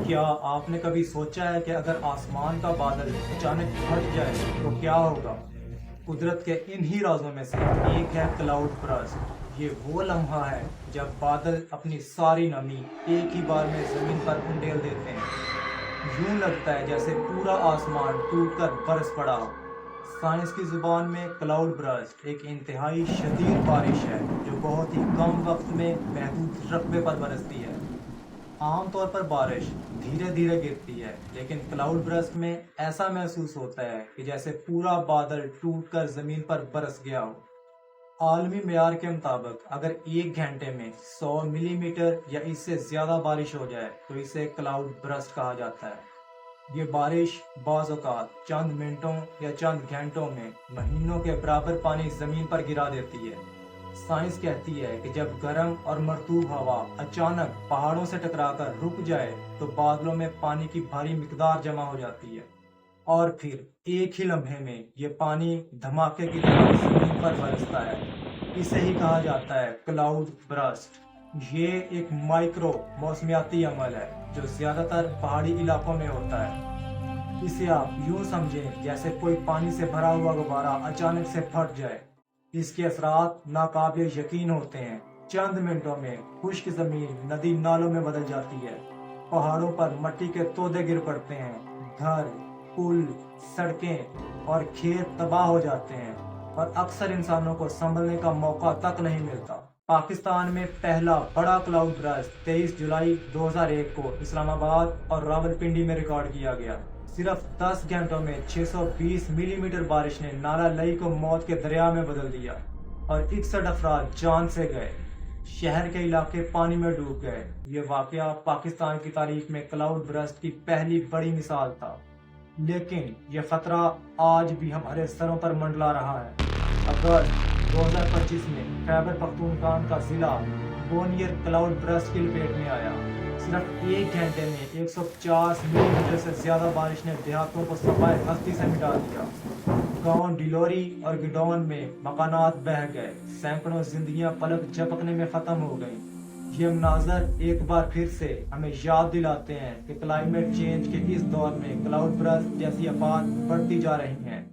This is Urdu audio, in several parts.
کیا آپ نے کبھی سوچا ہے کہ اگر آسمان کا بادل اچانک پھٹ جائے تو کیا ہوگا؟ قدرت کے انہی رازوں میں سے ایک ہے کلاؤڈ برسٹ۔ یہ وہ لمحہ ہے جب بادل اپنی ساری نمی ایک ہی بار میں زمین پر انڈیل دیتے ہیں۔ یوں لگتا ہے جیسے پورا آسمان ٹوٹ کر برس پڑا ہو۔ سائنس کی زبان میں کلاؤڈ برسٹ ایک انتہائی شدید بارش ہے جو بہت ہی کم وقت میں محدود رقبے پر برستی ہے۔ عام طور پر بارش دھیرے دھیرے گرتی ہے، لیکن کلاؤڈ برسٹ میں ایسا محسوس ہوتا ہے کہ جیسے پورا بادل ٹوٹ کر زمین پر برس گیا ہو۔ عالمی معیار کے مطابق اگر ایک گھنٹے میں 100 ملی میٹر یا اس سے زیادہ بارش ہو جائے تو اسے کلاؤڈ برسٹ کہا جاتا ہے۔ یہ بارش بعض اوقات چند منٹوں یا چند گھنٹوں میں مہینوں کے برابر پانی زمین پر گرا دیتی ہے۔ سائنس کہتی ہے کہ جب گرم اور مرطوب ہوا اچانک پہاڑوں سے ٹکرا کر رک جائے تو بادلوں میں پانی کی بھاری مقدار جمع ہو جاتی ہے، اور پھر ایک ہی لمحے میں یہ پانی دھماکے کی طرح زمین پر برستا ہے۔ اسے ہی کہا جاتا ہے کلاؤڈ برسٹ۔ یہ ایک مائکرو موسمیاتی عمل ہے جو زیادہ تر پہاڑی علاقوں میں ہوتا ہے۔ اسے آپ یوں سمجھیں جیسے کوئی پانی سے بھرا ہوا غبارہ اچانک سے پھٹ جائے۔ اس کے اثرات ناقابل یقین ہوتے ہیں۔ چند منٹوں میں خشک زمین ندی نالوں میں بدل جاتی ہے، پہاڑوں پر مٹی کے تودے گر پڑتے ہیں، گھر، پل، سڑکیں اور کھیت تباہ ہو جاتے ہیں، اور اکثر انسانوں کو سنبھلنے کا موقع تک نہیں ملتا۔ پاکستان میں پہلا بڑا کلاؤڈ برسٹ 23 جولائی 2001 کو اسلام آباد اور راولپنڈی میں ریکارڈ کیا گیا۔ صرف 10 گھنٹوں میں 620 ملی میٹر بارش نے نالا لئی کو موت کے دریا میں بدل دیا اور 61 افراد جان سے گئے۔ شہر کے علاقے پانی میں ڈوب گئے۔ یہ واقعہ پاکستان کی تاریخ میں کلاؤڈ برسٹ کی پہلی بڑی مثال تھا، لیکن یہ خطرہ آج بھی ہمارے سروں پر منڈلا رہا ہے۔ اگست 2025 میں خیبر پختونخوا کا ضلع بونیر کلاؤڈ برسٹ کی لپیٹ میں آیا۔ صرف ایک گھنٹے میں 150 ملی میٹر سے زیادہ بارش نے دیہاتوں کو صفائے ہستی سے مٹا دیا۔ گاؤں ڈیلوری اور گڈون میں مکانات بہہ گئے، سینکڑوں زندگیاں پلک جھپکنے میں ختم ہو گئیں۔ یہ مناظر ایک بار پھر سے ہمیں یاد دلاتے ہیں کہ کلائمیٹ چینج کے اس دور میں کلاؤڈ برسٹ جیسی آفات بڑھتی جا رہی ہیں۔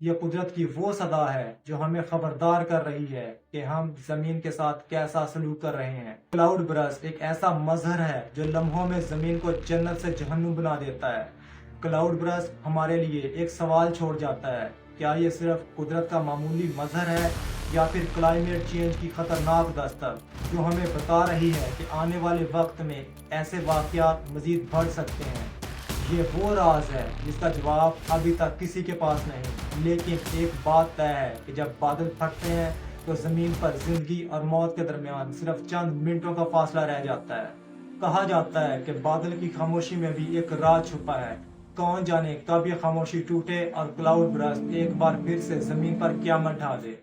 یہ قدرت کی وہ صدا ہے جو ہمیں خبردار کر رہی ہے کہ ہم زمین کے ساتھ کیسا سلوک کر رہے ہیں۔ کلاؤڈ برسٹ ایک ایسا مظہر ہے جو لمحوں میں زمین کو جنت سے جہنم بنا دیتا ہے۔ کلاؤڈ برسٹ ہمارے لیے ایک سوال چھوڑ جاتا ہے: کیا یہ صرف قدرت کا معمولی مظہر ہے یا پھر کلائمیٹ چینج کی خطرناک دستک جو ہمیں بتا رہی ہے کہ آنے والے وقت میں ایسے واقعات مزید بڑھ سکتے ہیں؟ یہ وہ راز ہے جس کا جواب ابھی تک کسی کے پاس نہیں، لیکن ایک بات طے ہے کہ جب بادل پھٹتے ہیں تو زمین پر زندگی اور موت کے درمیان صرف چند منٹوں کا فاصلہ رہ جاتا ہے۔ کہا جاتا ہے کہ بادل کی خاموشی میں بھی ایک راز چھپا ہے۔ کون جانے کب یہ خاموشی ٹوٹے اور کلاؤڈ برسٹ ایک بار پھر سے زمین پر قیامت ڈھا دے۔